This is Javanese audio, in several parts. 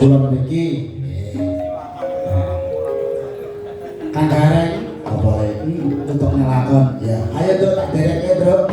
kula mriki Kang Gareng apa untuk ngelakon ya ayo Dok tak dereke Dok.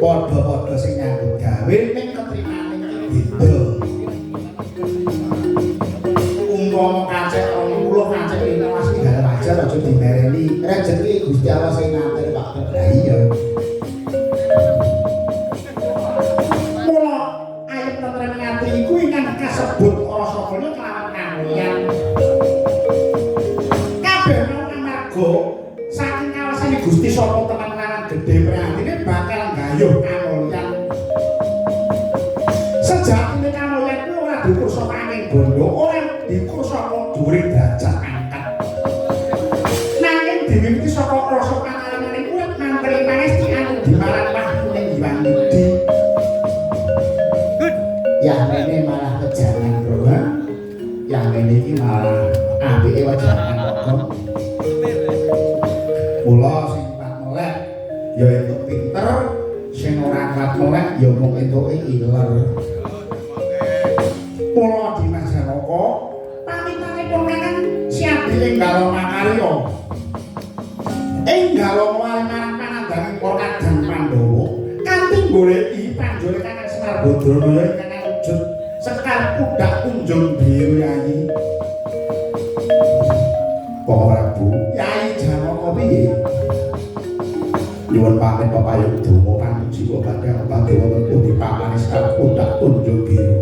Padha-padha sing nyambut gawe ning ketrimane iki beda. Umpama kacek 20 kacek 15 iki gak wajar aja dimereni. Rezeki Gusti Allah sing ngatur Pak. Lah iya. Mula ayat tentrem ngati iku ingkang kasebut ora sakene kelawan kangoyan. Kabeh amarga saking kawasane Gusti sapa tenan lawan gedhe priyantine bakal gayuh kangoyan. Sejatine kangoyan kuwi ora diukur saka angin bondo, ora diukur saka dhuwure derajat angkat. Nanging diwiwiti saka rasa pangalenane urip mampiri panesti anu dimarang wahyu ning Hyang Widi. Yang ini malah kejangan bro, yang ini malah apike wajangan kok. Mula sing tak melek ya entuk pinter, sing ora kuat melek ya mung entuke iler. Mula Dimas Janaka pamitanipun kangen siadi enggal makarya. Enggal marang panandhanging para kadang Pandhawa kanthi goleki panjole Kakang Semar Badranaya ingkang wujud sekar kudak kunjung biru yayi. Para Prabu, Yai Janaka piye? Nyuwun pamit pepayung donga panuji badhe wonten pundi pamane sekar kudak kunjung biru.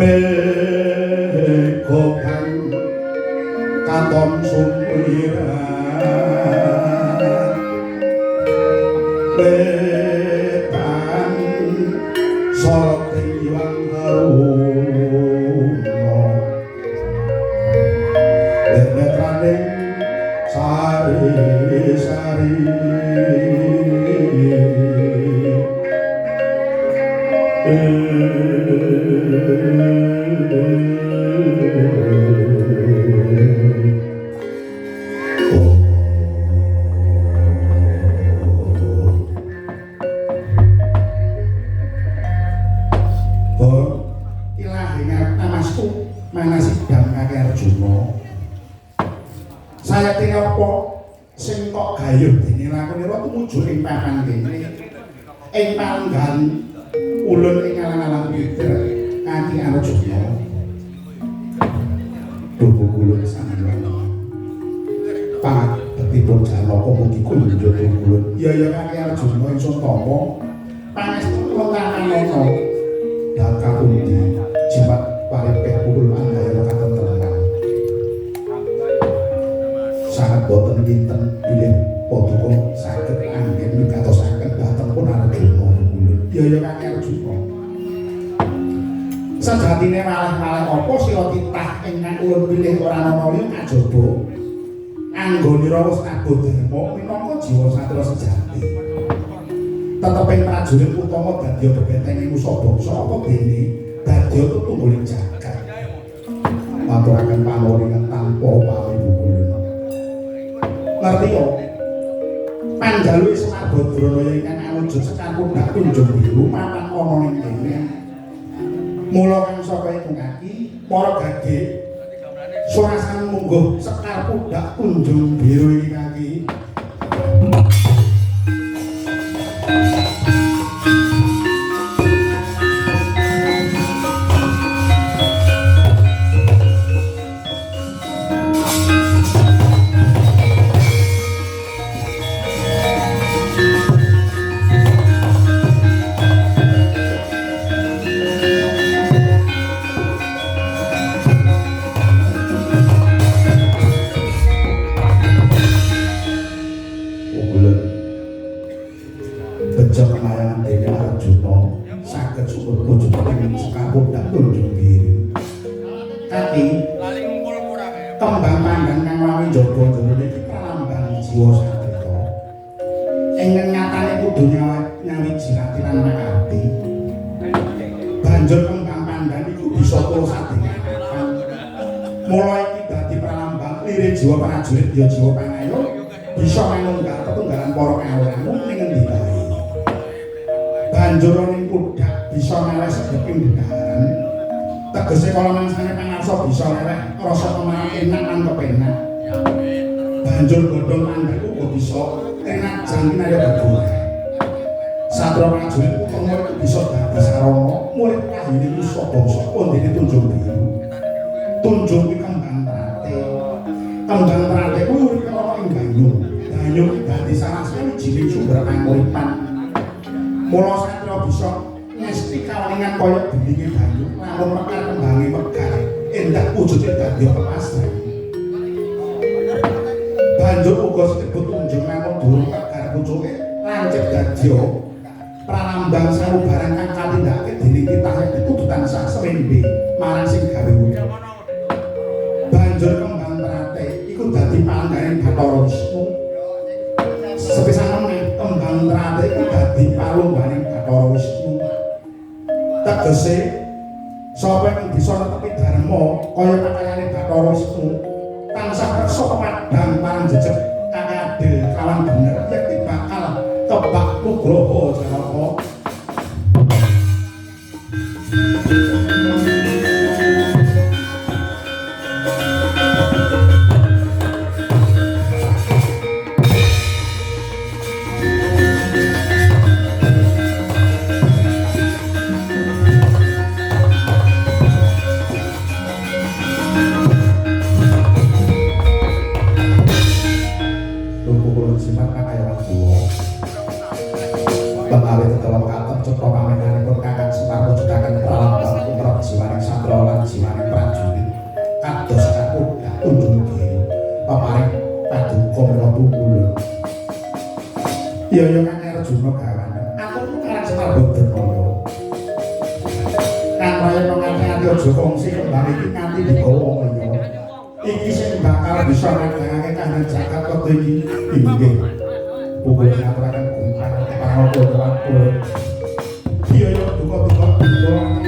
megokan katon sumpira betan sorot iwang haruno netraning sari-sari saya tinggal apa sing kok gayuh dene lakonira tumuju ing papan kene ing panggan ulun ing alang-alang pinter kanthi Arjuna tubuh kula sampeyan pak betipun Janaka mugi kunjuk kula ya ya kanthi Arjuna ing Suntama pangestu wonten dan kapundi jimat paripeh pukul andaya katentreman sangat boten dinten bilih paduka saged anggen mikatosaken dhateng pun Arjuna kula ya ya kanthi Arjuna sejatine malah-malah apa sira titah ingkang ulun pilih ora ana liya kajaba anggonira wis abot dharma minangka jiwa satria sejati teteping prajurit utama dadi bebeteng musa bangsa apa dene dadi tutungguling jagat maturaken panuwun tanpa pamrih kula ngerti yo panjaluke Semar Badranaya ingkang awujud sekar pundak kunjung biru mapan ana ning kene mula kang saka iku kaki para gage surasan mungguh sekar pundak kunjung biru iki kaki kembang pandang kang wawi njaba jroning iki pralambang jiwa satrika ingkang nyatane kudu nyawiji ati lan makati banjur kembang pandang iku bisa kula sadengaken mula iki dadi pralambang lirik jiwa prajurit ya jiwa pangayo bisa manunggal tetunggalan para kawulamu ning endi bae banjur ning pudak bisa meles sedheping dedaharan tegese kala mangsane pangarsa bisa leleh rasa kemarang enak lan kepenak banjur godhong mandek uga bisa enak jangkin ayo berdua satria prajurit utama iku bisa dadi sarana murid kahine musa bangsa kondene tunjung biru tunjung kuwi kembang trate kuwi urip ana ing banyu dadi salah sawijining sumber panguripan mula satria bisa ngesti kawalingan kaya beninge banyu lamun mekar kembange mekar endah wujude dadi pasrah banjur uga disebut tunjung namun durung mekar pucuke lancip dadi pralambang sarubaran kang katindakake dening titah kudu tansah semembe marang sing gawe urip banjur kembang trate iku dadi palangganing Bathara Wisnu sepisan meneh kembang trate iku dadi palungganing Bathara Wisnu tegese sapa yang bisa netepi dharma kaya pakayane Bathara Wisnu tansah reksa pemadhang parang jejeg kang adil kawan bener yakti bakal kebak Nugroho Janaka Pemawe tetap iya ya Kang Arjuna gawan aturmu karang Semar Badranaya kang kaya ngati-ati aja kongsi kembali iki nganti digawa ya iki sing bakal bisa ngagangake kahanan jagat kota iki inggih pukul ngaturaken kumpar paraga waktu iya ya duka-duka duka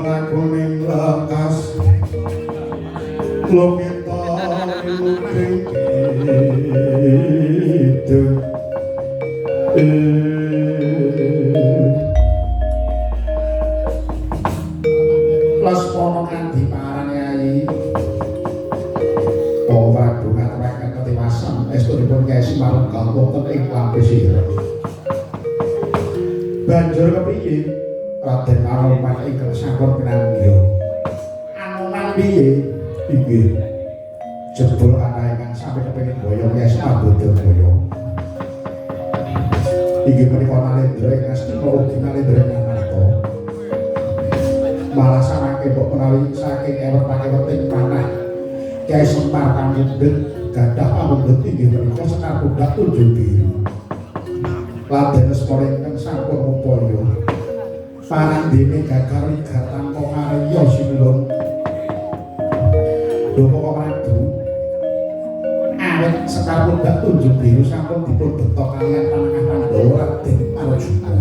lakuning lekas lumita iluping kidung Lesmana kanthi parane ayi Waduh ngaturaken ketiwasan estunipun Kyai Simalunggah wonten ing Lampesira banjur kepiye Raden Anoman ingkang sampun pinanggih Anoman piye inggih jebul kathah ingkang sami kepengin boyong Kyai Simalunggah boyong inggih menika Nalendra ingkang astina ugi Nalendra ingkang Narta malah samangke mbok menawi saking ewet-eweting panah Kyai Semar Pamundhet gadah pamundhet inggih menika Sekar Pundak Tunjung Biru Raden Lesmana ingkang sampun upaya parandene gagari gatang pangarya sinulung Doko Prabu awet Sekar Pundak Tunjung Biru sampun dipun betok kaliyan panengah Pandhawa Raden Arjuna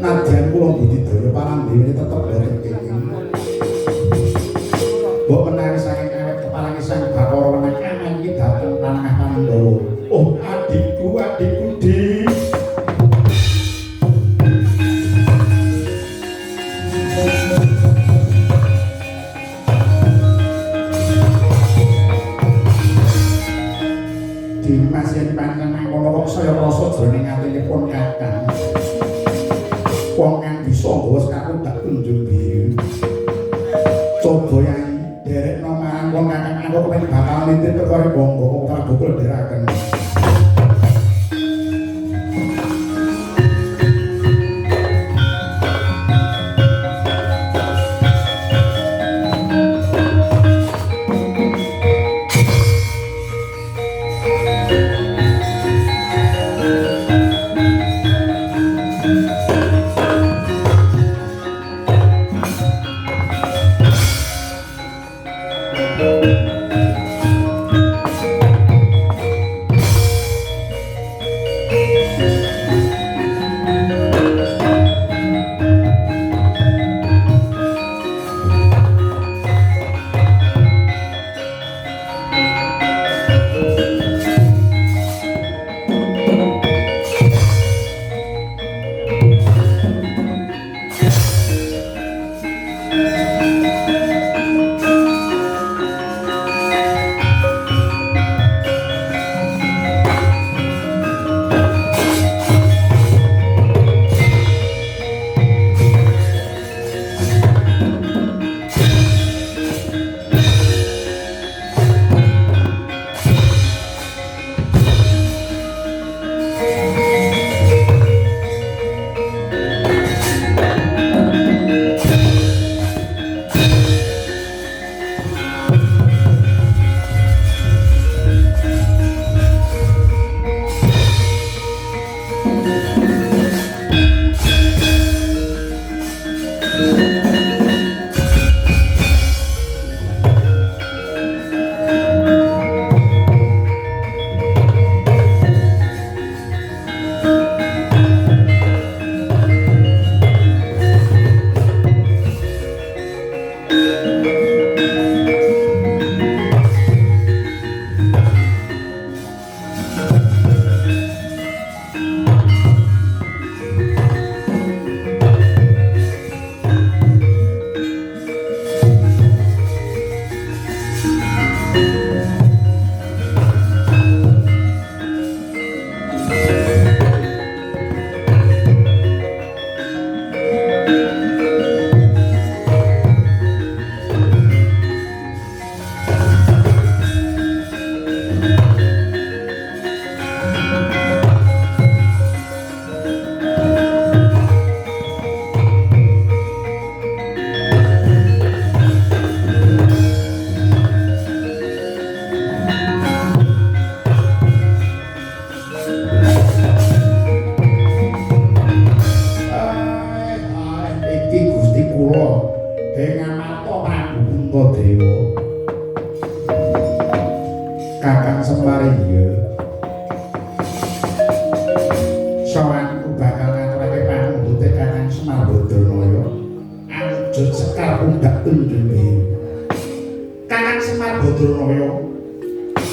nadyan kula budidaya parandene tetep boten kenging mbok menawi saking awet kepalangi sang Bathara Wenang iki dhateng panengah Pandhawa oh adikku di Dimas yen pancen mangkono kok saya rasa jroning atinipun Kakang wong kang bisa nggawa Sekar Pundak Tunjung Biru coba yang derekno marang wong Kakang aku kepengin bakal nitip perkara bangga kok Prabu Kulderaken Kakang Semar iya. Sowanku bakal ngaturake pangungguté Kakang Semar Badraya awujud sekar pundak tunjunge Kakang Semar Badraya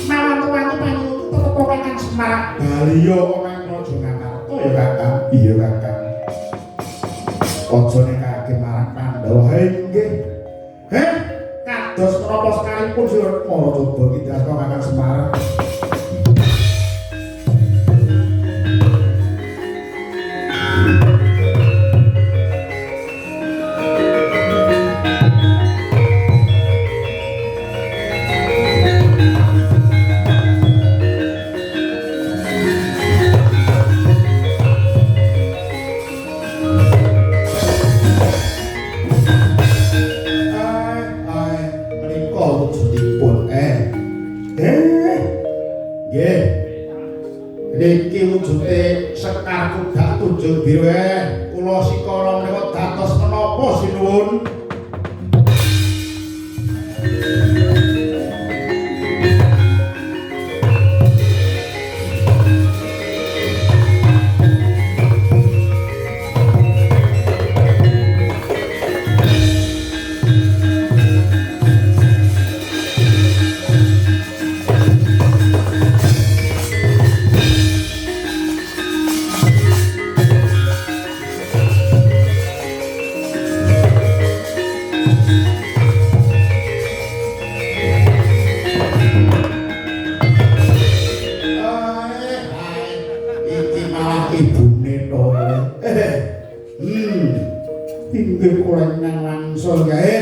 mawantu-wantu panyuwun tetep Kakang Semar Baliya omah Raja Ngamarta ya Kakang. Iya Kakang. Aja nekake marang Pandhawa nggih. Kados menapa sekalipun sira para coba kita Kakang Semar. Niki wujude sekar kudak tunjung biru kula sikala menika dados menapa sinuwun. Inggih kula nang wangsul gawe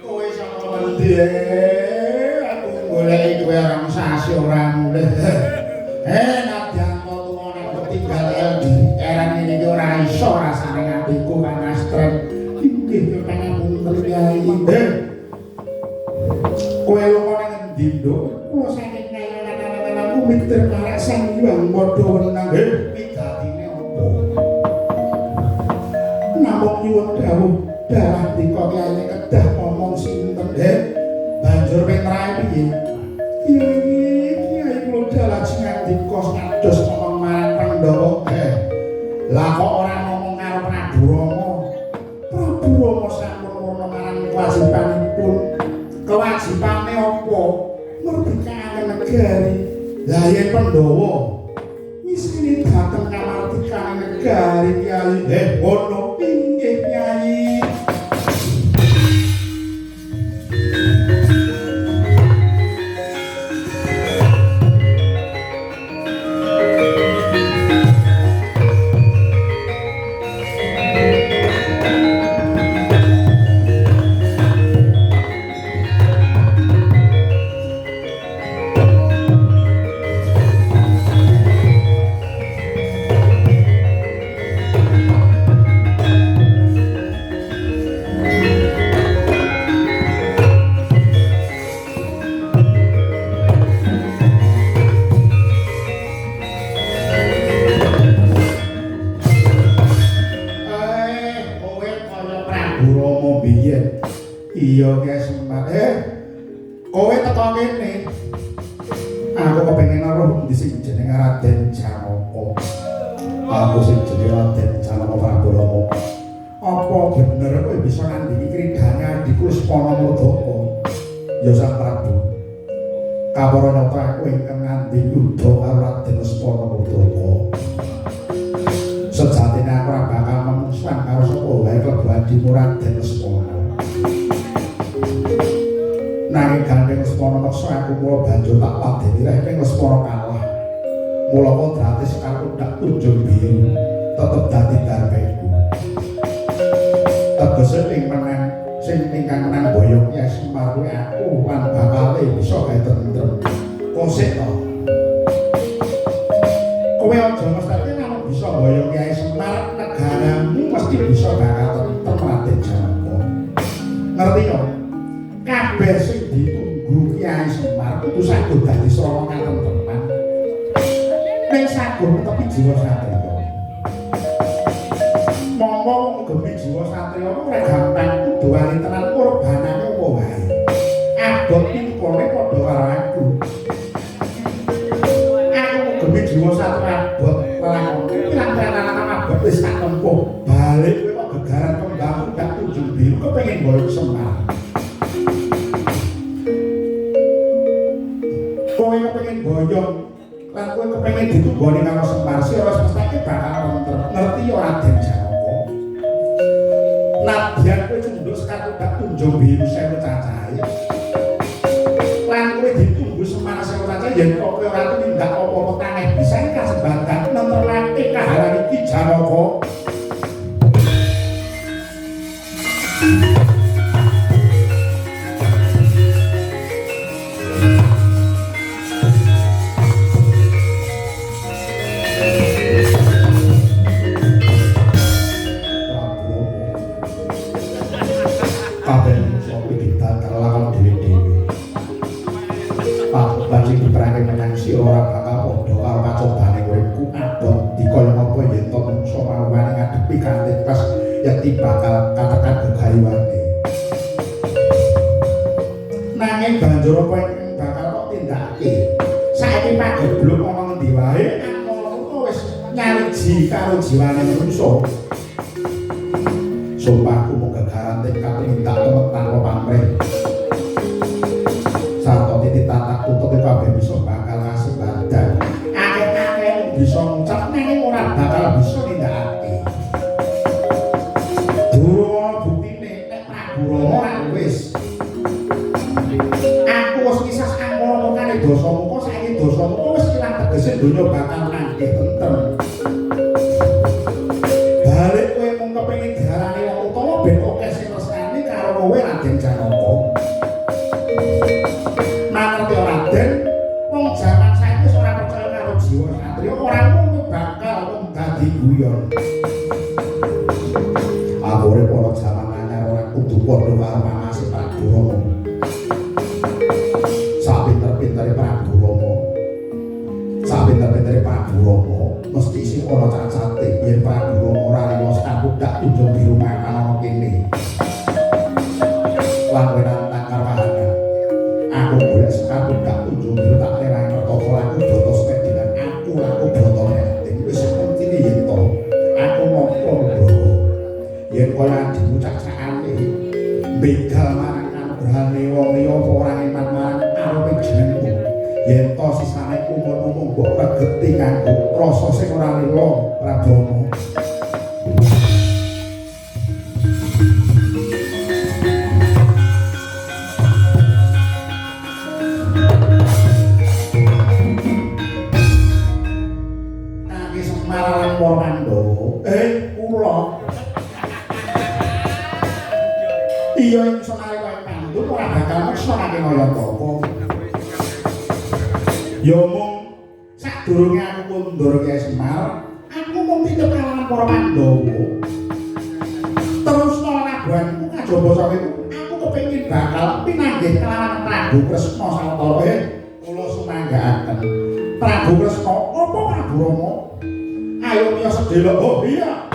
kowe saka endi aku goleki kowe orang sasi ora mulih nadyan tuwa nek ketinggal di eran ini ora iso rasane ngatiku Kang Astren inggih pangapunten Kyai kowe lunga nang endi nduk kula saking ngayan-ayan aku mitir marek Sang Hyang padha wenang wigatine apa namung nyuwun dawuh dalah dika Kyai kedah ngomong sinten banjur petrae piye Kyai kula dalah ngandika ngados ngomong marang Pandhawa lah kok ora ngomong karo Prabu Rama Prabu Rama sampun murna marang kewajibanipun kewajibane apa merdekakan negari lah yen Pandhawa isine dateng kamardikan negari Kyai ono inggih Kyai. Iya Kyai Semar kowe teko kene aku kepengin roh ndi sing jenenge Raden Janaka aku sing jenenge Raden Janaka Prabu Rama apa bener kowe bisa nandingi kridane adikku Lesmana Murdaka ya Sang Prabu kapara nyata aku ingkang ngandhing yudha karo Raden Lesmana Murdaka sejatine aku ora bakal mungsuhan karo sapa wae klebu adimu Raden Lesmana nanging gandeng Lesmana meksa aku mula banjur tak ladeni reh ning Lesmana kalah mula kodrate sekar pundak tunjung biru tetep dadi darbeku tegese ing menang sing ingkang menang boyong Kyai Semar kuwi aku lan bakale bisa gawe tentrem kosek to kowe aja mestine namung bisa boyong Kyai Semar negaramu mesti bisa bakal tentrem Raden Janaka ngerti yo kabeh sing ditunggu Kyai Semar itu saged dadi srawangan teman ning saged tepi jiwa satriya monggo wong gemi jiwa satriya ora gampang kudu wali tenan korbanane apa wae abot pikone padha karo aku gemi jiwa satriya abot lakon pirang-pirang abot wis tak tempuh balik kowe kok dhewe kepengin boyong Semar. Kowe kepengin boyong lan kowe kepengin ditumboni karo Semar, sira mestake bakal ngerti ya Raden Janaka. Nadyan kowe cunduk sekatudak tunjung biru sewu cacahe. Lan kowe ditunggu Semar sewu cacahe yen kok kowe ora tindak apa-apa taneh bisa kasebadan nemterake kahanan iki Janaka. Ora bakal padha karo pacobane kowe ku abot dikaya apa yen to mungsa marwane ngadepi kanthi pas yekti bakal katekan gegayuwane. Nanging banjur apa ing bakal kok tindakake? Saiki pagebluk ana ngendi wae ngono wis nyariji karo jiwane manungsa. Sumpahku mung gegaran tekad minta temet tanpa pamrih. Sarta titik tatak tutut kabeh bisa bakal ngasih badan. Akeh-akeh bisa ngucap nanging ora bakal bisa nindakake. Durung buktine nek Prabu Rama ra wis. Aku wis kisah angkara karo Dasamuka, saiki Dasamuka wis ilang tegese donya bakal nangkih tentrem. Balik kowe mung kepengin diarani wong utawa ben akeh sing resnani karo kowe Raden Janaka. Mangerti Raden, wong jaman saiki wis ora percaya karo jiwa satria, ora mung bakal wong dadi guyon. Agore para jaman anyar ora kudu padha karo Mas Prabu Rama. Sapinter-pintere Prabu Rama. Sapinter-pintere Prabu Rama mesti sing ana cacate yen Prabu Rama ora liwat kabudak tunjung biru makan ana kene. Lan wenang karwana aku golek sekabut tak tunjung biru tak lerai mertoko laku boto spek dengan aku laku boto netin wis penting yen to aku ngopo bro yen kaya adimu cacakane begal marang anugrahane wong liya apa ora iman marang arepe jenengku yen to sisane umur-umur mbok regeti kanggo rasa sing ora lila Prabowo. Iya yang iso nari kaya pandut ora bakal meksa nake kaya apa. Ya mung sadurunge aku kundur Kyai Semar, aku mung titip kalangan para Pandhawa. Terus labuhanku kajaba sawe aku kepengin bakal pinanggih kalangan Prabu Kresna sawetara kula sumanggaaken. Prabu Kresna apa Prabu Rama? Ayo miyos sedelok. Oh iya.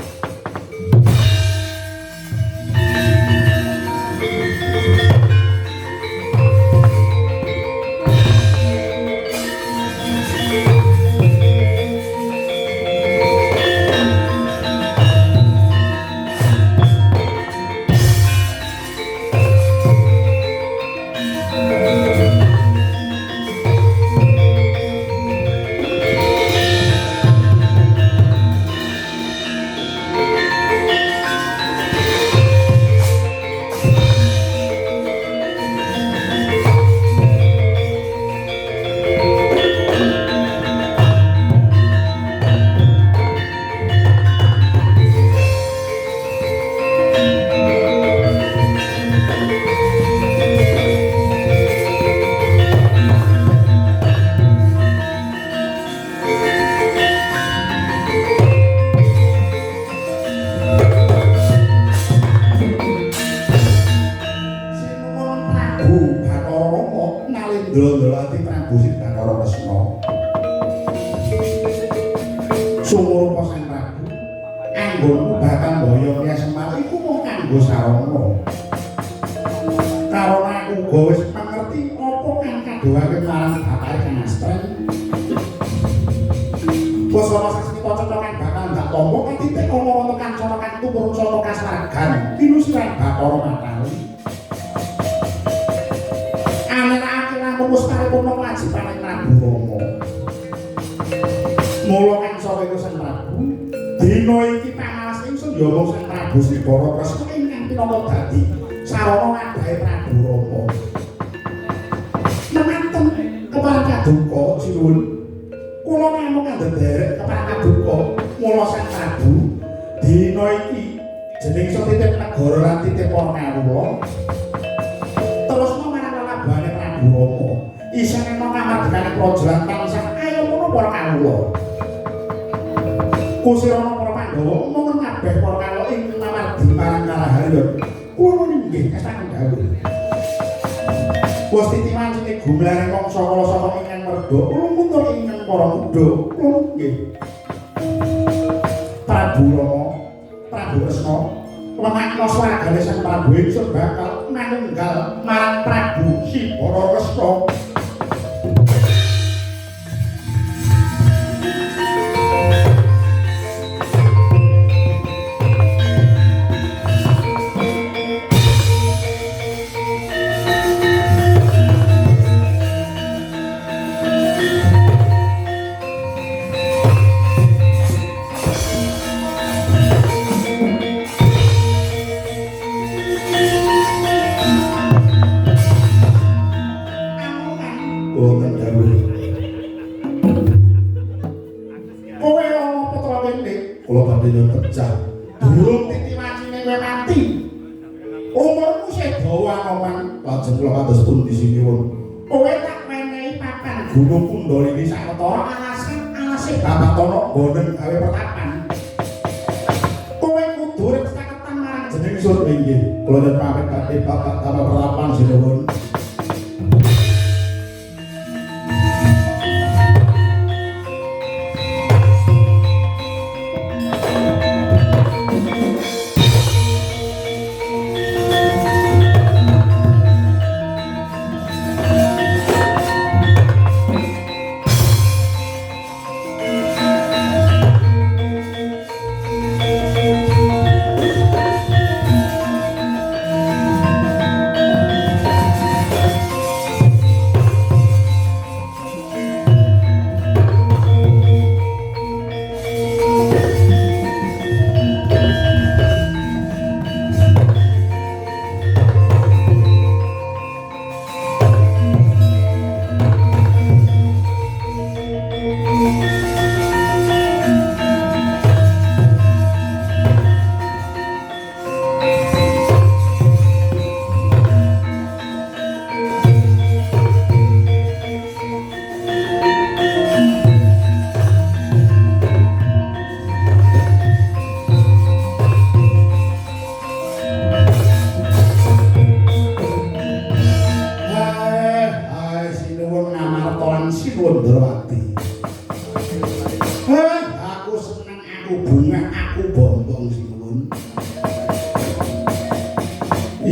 Ndlondolati Prabu Sidakara Kresna. Sumurupa Sang Prabu, anggonmu bakal mboyo Kyai Semar iku mung kanggo sarana. Karena aku uga wis mangerti apa kang kadhawake marang bapake Kang Astren. Basa sasmita cocokan bakal ndak tampa katitik ana ana kancana kang tumurun saka kaswarga juragan pinusiran Bathara Matali. Anak-anak lamun wis paripurna kewajibane Prabu Rama. Mula kang sore Sang Prabu, dina iki pangalas ingsun ya mung Sang Prabu Sribara Kresna ingkang pinaka dadi sarana ngadahi Prabu Rama. Nemanten keparang kaduka sinuwun. Kula namung kandhederek keparang kaduka mula Sang Prabu dina iki jeneng iso titip negara lan titip para kawula. Terus marang lelabane Prabu Rama. Isih ana kamardikane praja lan tansah ayo ngono para kawula. Kusirana para Pandhawa mung kabeh para kawula ing ngamardi marang Kalahari. Kula nggih kasangan dawuh. Gusti Timancine gumlare mangsa kala saka ingkang merga kula mundur ingkang para muda. Kula nggih. Prabu Rama, Prabu Kresna lemahna swagane Sang Prabu ingsun bakal manunggal marang Prabu Sribara Kresna. Durung titiwacine kowe mati. Umurmu sing dawa aman, lajeng kula kados pundi sinuwun. Kowe tak menehi papan Gunung Kundalini sawetara alase Babatana boten gawe pertapan. Kowe kudu urip saketan marang jeneng sur inggih. Kula nyuwun pamit badhe bapak damel pertapan sinuwun.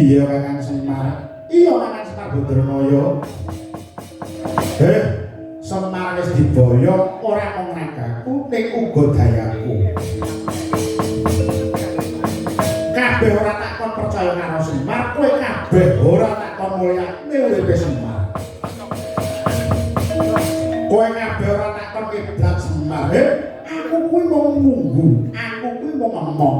Iya Kakang Semar. Iya Kakang Semar Badranaya. Semar wis diboyong ora mung ragaku ning uga dayaku. Kabeh ora takon percaya karo Semar, kowe kabeh ora takon mulyane uripe Semar. Kowe kabeh ora takon kiblat Semar. Aku kuwi mau nunggu, aku kuwi mau ngomong.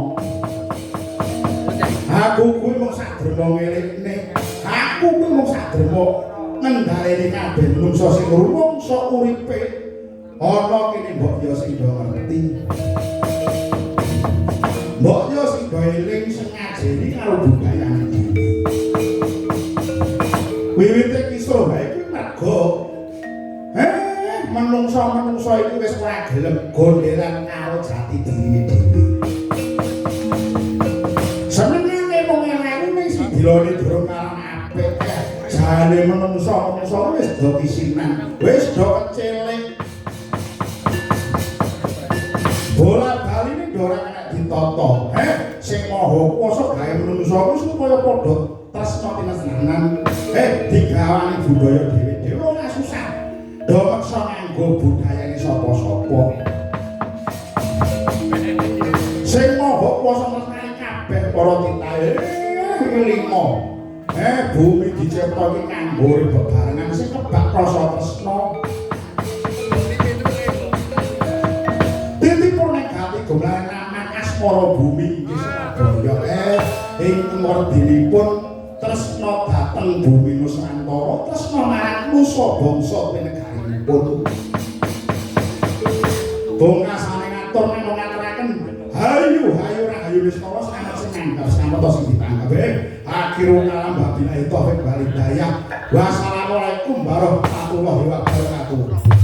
Aku kuwi mung sadrema ngelikne. Aku kuwi mung sadrema ngendhaleni kabeh manungsa sing rumangsa uripe. Ana kene mbok ya sing do ngerti. Mbok ya sing do eling sing ngajeni karo budayane dhewe. Wiwite kisruh wae kuwi mergo manungsa iki wis ora gelem gondhelan karo jati dhewe. Dilone durung karang apik jane menungsa wis do kisinan wis do kecilik bola baline do ora kena ditata sing maha kuwasa gawe menungsa kuwi supaya padha tresna tinesanan digawani budaya dhewe-dhewe ora susah do meksa nganggo budayane sapa-sapa sing maha kuwasa nresnani kabeh para titahe lima. Bumi dicipta iki kanggo bebarengan sing kebak rasa tresna. Titipun negati gumlahan aman asmara bumi inggih Surabaya. Ing werdinipun tresna dhateng bumi Nusantara, tresna marang nusa bangsa pinegarinipun. Bongkasane ngatur menawa ngaturaken hayu rahayu Nistara sanget sing nganggep sanget sing ditanggep. Akhirul kalam wabillahi taufik wal hidayah. Wassalamualaikum warahmatullahi wabarakatuh.